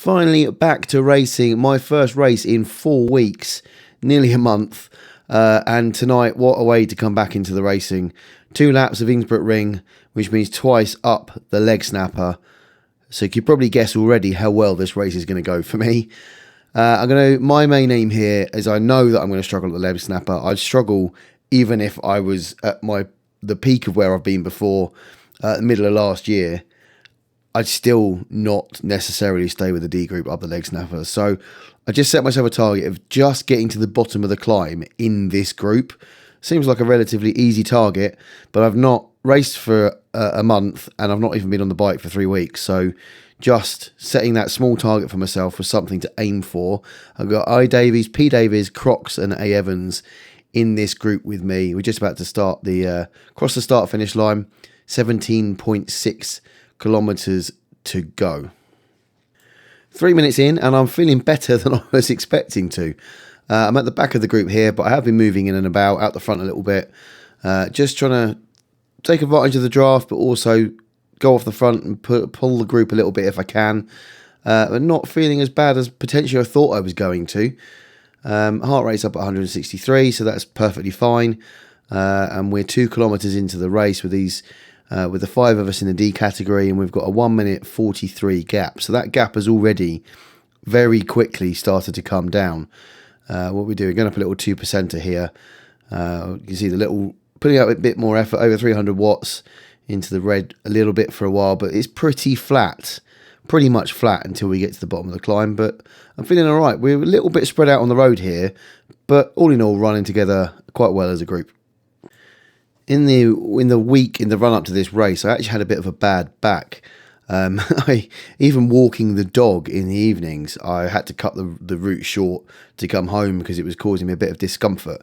Finally back to racing, my first race in 4 weeks, nearly a month, and tonight what a way to come back into the racing. 2 laps of Innsbruckring, which means twice up the leg snapper, so you can probably guess already how well this race is going to go for me. My main aim here is I know that I'm going to struggle at the leg snapper. I'd struggle even if I was at the peak of where I've been before, the middle of last year. I'd still not necessarily stay with the D group up the leg snapper. So I just set myself a target of just getting to the bottom of the climb in this group. Seems like a relatively easy target, but I've not raced for a month and I've not even been on the bike for 3 weeks. So just setting that small target for myself was something to aim for. I've got I Davies, P Davies, Crocs and A Evans in this group with me. We're just about to start cross the start finish line, 17.6 kilometers to go. 3 minutes in and I'm feeling better than I was expecting to. I'm at the back of the group here, but I have been moving in and about out the front a little bit, just trying to take advantage of the draft, but also go off the front and pull the group a little bit if I can, but not feeling as bad as potentially I thought I was going to. Heart rate's up at 163, so that's perfectly fine, and we're 2 kilometers into the race with the 5 of us in the D category, and we've got a 1 minute 43 gap. So that gap has already very quickly started to come down. What we do, we're going up a little 2%er here. You can see the little, putting out a bit more effort, over 300 watts into the red a little bit for a while, but it's pretty much flat until we get to the bottom of the climb. But I'm feeling all right. We're a little bit spread out on the road here, but all in all, running together quite well as a group. In the week in the run up to this race, I actually had a bit of a bad back. Even walking the dog in the evenings, I had to cut the route short to come home because it was causing me a bit of discomfort,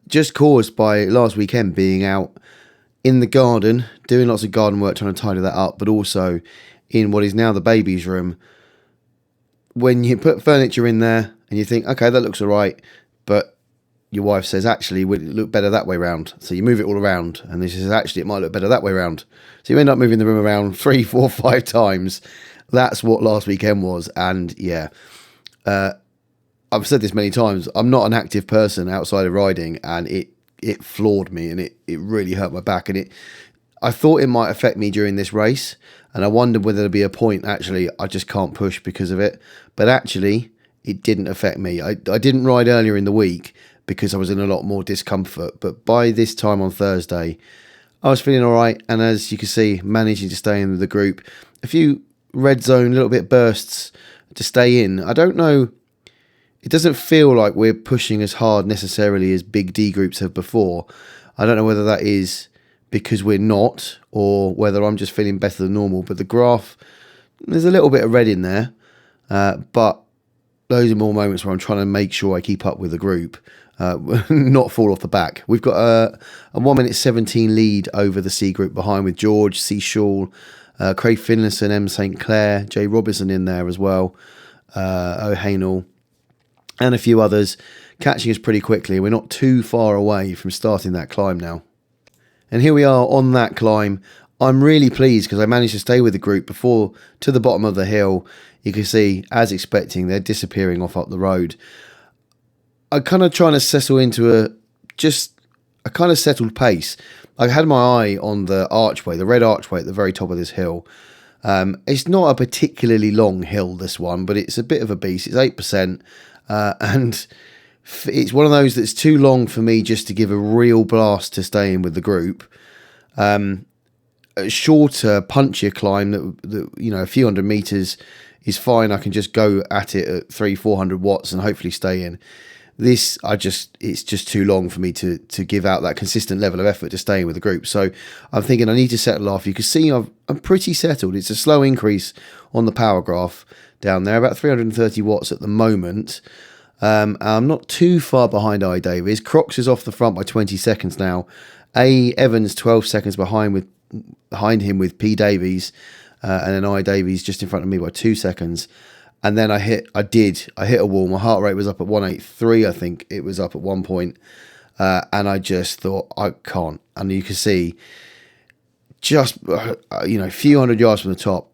just caused by last weekend being out in the garden doing lots of garden work, trying to tidy that up, but also in what is now the baby's room. When you put furniture in there and you think, okay, that looks all right, but your wife says, actually, would it look better that way round? So you move it all around, and this says, actually, it might look better that way round. So you end up moving the room around 3, 4, 5 times. That's what last weekend was. And yeah, I've said this many times, I'm not an active person outside of riding, and it floored me, and it really hurt my back. And I thought it might affect me during this race, and I wondered whether there'd be a point, actually, I just can't push because of it. But actually, it didn't affect me. I didn't ride earlier in the week because I was in a lot more discomfort. But by this time on Thursday, I was feeling all right. And as you can see, managing to stay in with the group. A few red zone, little bit bursts to stay in. I don't know. It doesn't feel like we're pushing as hard necessarily as big D groups have before. I don't know whether that is because we're not or whether I'm just feeling better than normal. But the graph, there's a little bit of red in there. But those are more moments where I'm trying to make sure I keep up with the group. Not fall off the back. We've got a 1 minute 17 lead over the C group behind, with George, C. Shaw, Craig Finlayson, M. St. Clair, Jay Robinson in there as well, O'Hanel, and a few others catching us pretty quickly. We're not too far away from starting that climb now. And here we are on that climb. I'm really pleased because I managed to stay with the group before to the bottom of the hill. You can see, as expecting, they're disappearing off up the road. I'm kind of trying to settle into a kind of settled pace. I had my eye on the archway, the red archway at the very top of this hill. It's not a particularly long hill, this one, but it's a bit of a beast. It's 8%, and it's one of those that's too long for me just to give a real blast to stay in with the group. A shorter, punchier climb that a few hundred meters is fine. I can just go at it at 300-400 watts and hopefully stay in. This, it's just too long for me to give out that consistent level of effort to stay in with the group. So I'm thinking I need to settle off. You can see I'm pretty settled. It's a slow increase on the power graph down there, about 330 watts at the moment. I'm not too far behind I Davies. Crocs is off the front by 20 seconds now. A Evans 12 seconds behind him with P Davies, and then I Davies just in front of me by 2 seconds. And then I hit a wall. My heart rate was up at 183, I think it was up at one point. And I just thought, I can't. And you can see, just, a few hundred yards from the top,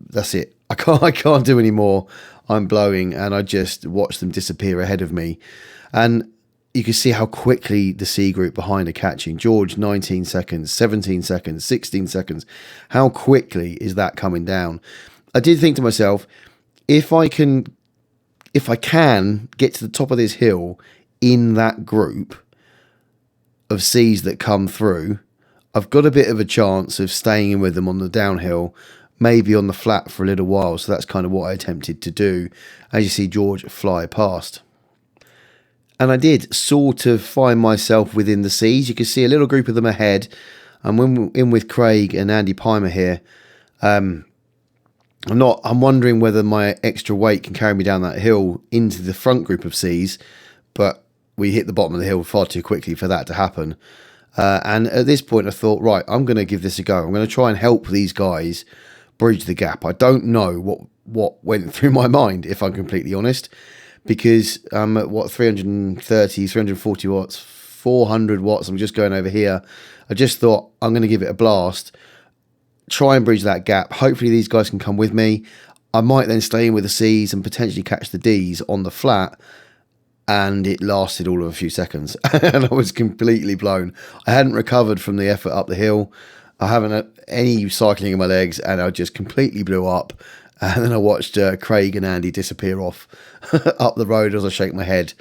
that's it. I can't do any more. I'm blowing, and I just watched them disappear ahead of me. And you can see how quickly the C group behind are catching. George, 19 seconds, 17 seconds, 16 seconds. How quickly is that coming down? I did think to myself, if I can get to the top of this hill in that group of C's that come through, I've got a bit of a chance of staying in with them on the downhill, maybe on the flat for a little while. So that's kind of what I attempted to do, as you see George fly past. And I did sort of find myself within the C's. You can see a little group of them ahead. I'm in with Craig and Andy Pimer here. I'm wondering whether my extra weight can carry me down that hill into the front group of C's, but we hit the bottom of the hill far too quickly for that to happen. And at this point I thought, right, I'm going to give this a go. I'm going to try and help these guys bridge the gap. I don't know what went through my mind, if I'm completely honest, because I'm at 330, 340 watts, 400 watts. I'm just going over here. I just thought I'm going to give it a blast, try and bridge that gap. Hopefully these guys can come with me. I might then stay in with the C's and potentially catch the D's on the flat. And it lasted all of a few seconds and I was completely blown. I hadn't recovered from the effort up the hill. I haven't had any cycling in my legs, and I just completely blew up. And then I watched Craig and Andy disappear off up the road as I shake my head.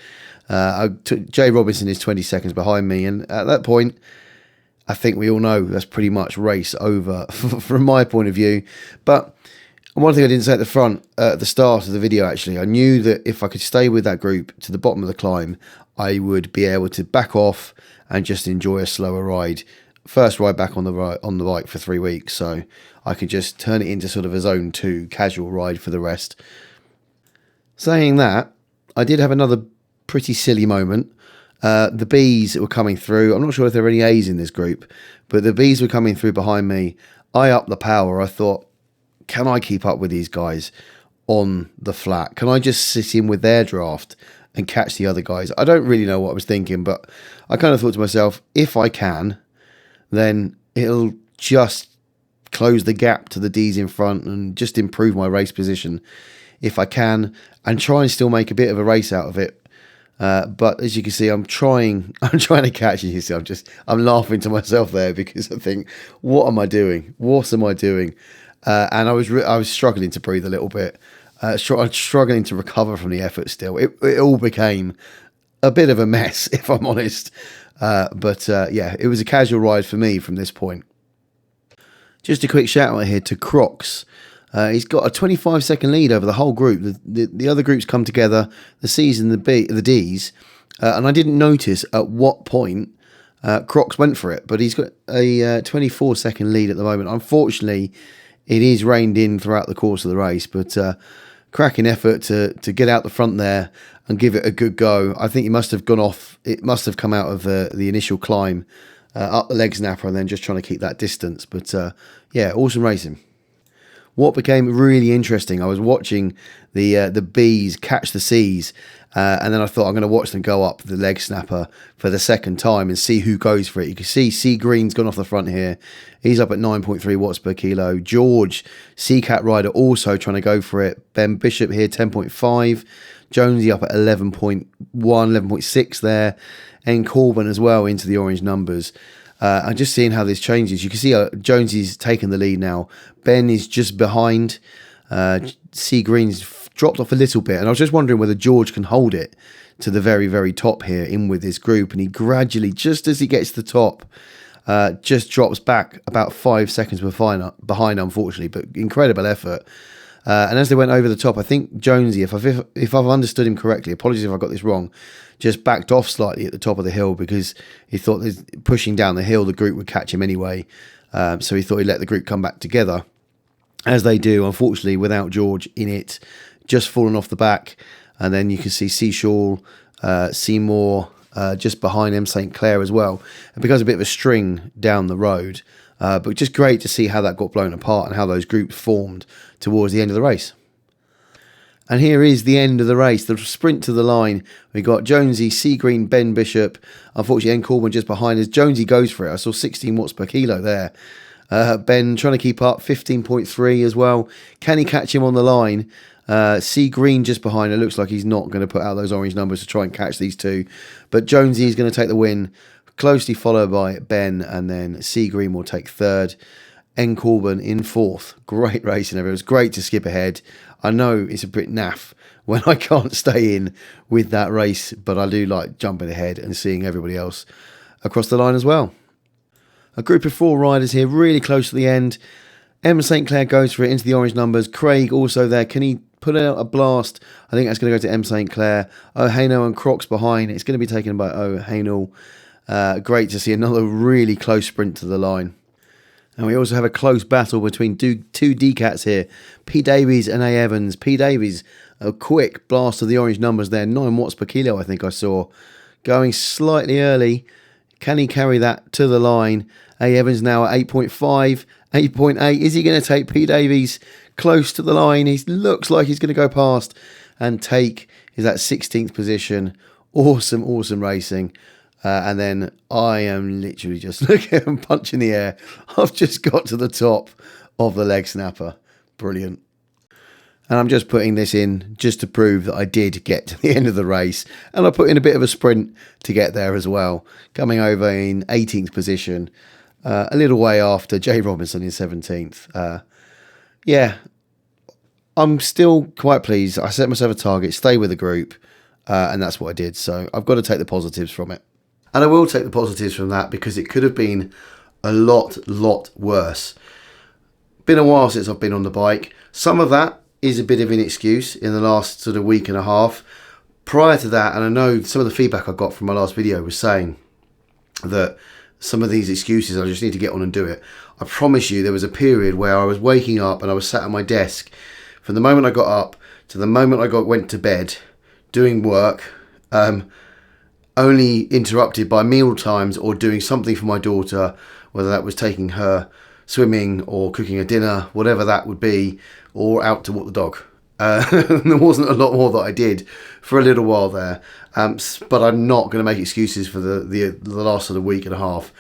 Jay Robinson is 20 seconds behind me, and at that point, I think we all know that's pretty much race over from my point of view. But one thing I didn't say at the start of the video, actually, I knew that if I could stay with that group to the bottom of the climb, I would be able to back off and just enjoy a slower ride. First ride back on the bike for 3 weeks, so I could just turn it into sort of a zone 2 casual ride for the rest. Saying that, I did have another pretty silly moment. The B's were coming through. I'm not sure if there are any A's in this group, but the B's were coming through behind me. I upped the power. I thought, can I keep up with these guys on the flat? Can I just sit in with their draft and catch the other guys? I don't really know what I was thinking, but I kind of thought to myself, if I can, then it'll just close the gap to the D's in front and just improve my race position if I can, and try and still make a bit of a race out of it. But as you can see, I'm trying to catch it. You see, I'm laughing to myself there because I think, what am I doing? What am I doing? And I was struggling to breathe a little bit. I'm struggling to recover from the effort still. It all became a bit of a mess, if I'm honest. But yeah, it was a casual ride for me from this point. Just a quick shout out here to Crocs. He's got a 25-second lead over the whole group. The other groups come together, the C's and the D's. And I didn't notice at what point Crocs went for it. But he's got a 24-second lead at the moment. Unfortunately, it is reined in throughout the course of the race, but cracking effort to get out the front there and give it a good go. I think he must have gone off. It must have come out of the initial climb up the leg snapper and then just trying to keep that distance. But yeah, awesome racing. What became really interesting, I was watching the B's catch the C's, and then I thought I'm going to watch them go up the leg snapper for the second time and see who goes for it. You can see C Green's gone off the front here. He's up at 9.3 watts per kilo. George, C-Cat rider, also trying to go for it. Ben Bishop here, 10.5. Jonesy up at 11.1, 11.6 there. And Corbin as well into the orange numbers. And just seeing how this changes. You can see Jonesy's taken the lead now. Ben is just behind. C Green's dropped off a little bit. And I was just wondering whether George can hold it to the very, very top here in with this group. And he gradually, just as he gets to the top, just drops back about 5 seconds behind, unfortunately. But incredible effort. And as they went over the top, I think Jonesy, if I've understood him correctly, apologies if I got this wrong, just backed off slightly at the top of the hill because he thought that pushing down the hill, the group would catch him anyway. So he thought he'd let the group come back together, as they do, unfortunately, without George in it, just falling off the back. And then you can see Seashall, Seymour, just behind him, St. Clair as well. It becomes a bit of a string down the road. But just great to see how that got blown apart and how those groups formed towards the end of the race. And here is the end of the race, the sprint to the line. We got Jonesy, C Green, Ben Bishop. Unfortunately, N Corbin just behind us. Jonesy goes for it. I saw 16 watts per kilo there. Ben trying to keep up, 15.3 as well. Can he catch him on the line? Sea Green just behind. It looks like he's not going to put out those orange numbers to try and catch these two. But Jonesy is going to take the win, closely followed by Ben, and then Sea Green will take third. N. Corbin in fourth. Great racing. It was great to skip ahead. I know it's a bit naff when I can't stay in with that race, but I do like jumping ahead and seeing everybody else across the line as well. A group of 4 riders here, really close to the end. Em St. Clair goes for it into the orange numbers. Craig also there. Can he put out a blast? I think that's going to go to M. St. Clair. O'Hanel and Crocs behind. It's going to be taken by O'Hanel. Great to see another really close sprint to the line. And we also have a close battle between two D-Cats here. P. Davies and A. Evans. P. Davies, a quick blast of the orange numbers there. 9 watts per kilo, I think I saw. Going slightly early. Can he carry that to the line? A. Evans now at 8.5, 8.8. Is he going to take P. Davies close to the line? He looks like he's going to go past and take his that 16th position. Awesome, awesome racing. And then I am literally just looking at him punching the air. I've just got to the top of the leg snapper. Brilliant. And I'm just putting this in just to prove that I did get to the end of the race. And I put in a bit of a sprint to get there as well. Coming over in 18th position. A little way after Jay Robinson in 17th. Yeah, I'm still quite pleased. I set myself a target, stay with the group. And that's what I did. So I've got to take the positives from it. And I will take the positives from that because it could have been a lot worse. Been a while since I've been on the bike. Some of that is a bit of an excuse in the last sort of week and a half. Prior to that, and I know some of the feedback I got from my last video was saying that some of these excuses, I just need to get on and do it. I promise you there was a period where I was waking up and I was sat at my desk from the moment I got up to the moment I went to bed doing work, only interrupted by meal times or doing something for my daughter, whether that was taking her swimming or cooking a dinner, whatever that would be, or out to walk the dog. There wasn't a lot more that I did for a little while there, but I'm not going to make excuses for the last sort of week and a half,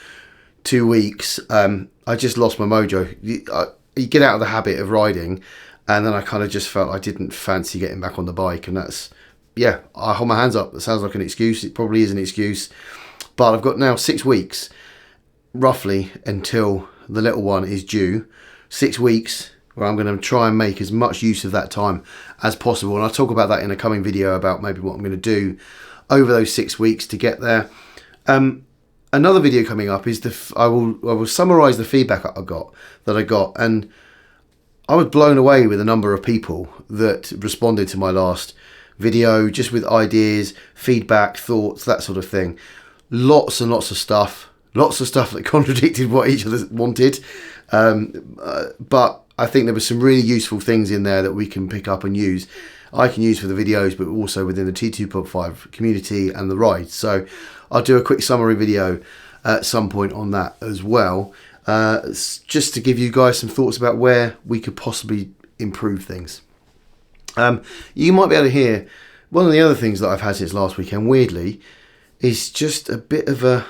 2 weeks. I just lost my mojo. You get out of the habit of riding, and then I kind of just felt I didn't fancy getting back on the bike, and that's, yeah, I hold my hands up. That sounds like an excuse. It probably is an excuse, but I've got now 6 weeks, roughly, until the little one is due. 6 weeks where I'm going to try and make as much use of that time as possible. And I'll talk about that in a coming video about maybe what I'm going to do over those 6 weeks to get there. Another video coming up is I will summarise the feedback I got, and I was blown away with the number of people that responded to my last video, just with ideas, feedback, thoughts, that sort of thing. Lots and lots of stuff. Lots of stuff that contradicted what each other wanted. But I think there were some really useful things in there that we can pick up and use. I can use for the videos, but also within the T2.5 community and the ride. So I'll do a quick summary video at some point on that as well. Just to give you guys some thoughts about where we could possibly improve things. You might be able to hear one of the other things that I've had since last weekend, weirdly, is just a bit of a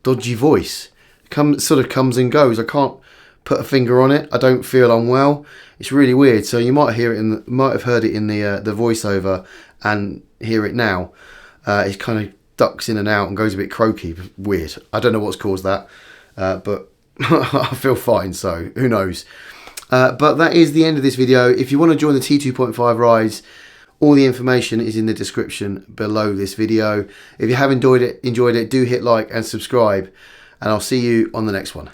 dodgy voice. Sort of comes and goes. I can't put a finger on it. I don't feel unwell. It's really weird. So you might hear it might have heard it in the voiceover and hear it now. It kind of ducks in and out and goes a bit croaky. Weird. I don't know what's caused that, but I feel fine. So who knows? But that is the end of this video. If you want to join the T2.5 rides, all the information is in the description below this video. If you have enjoyed it, do hit like and subscribe, and I'll see you on the next one.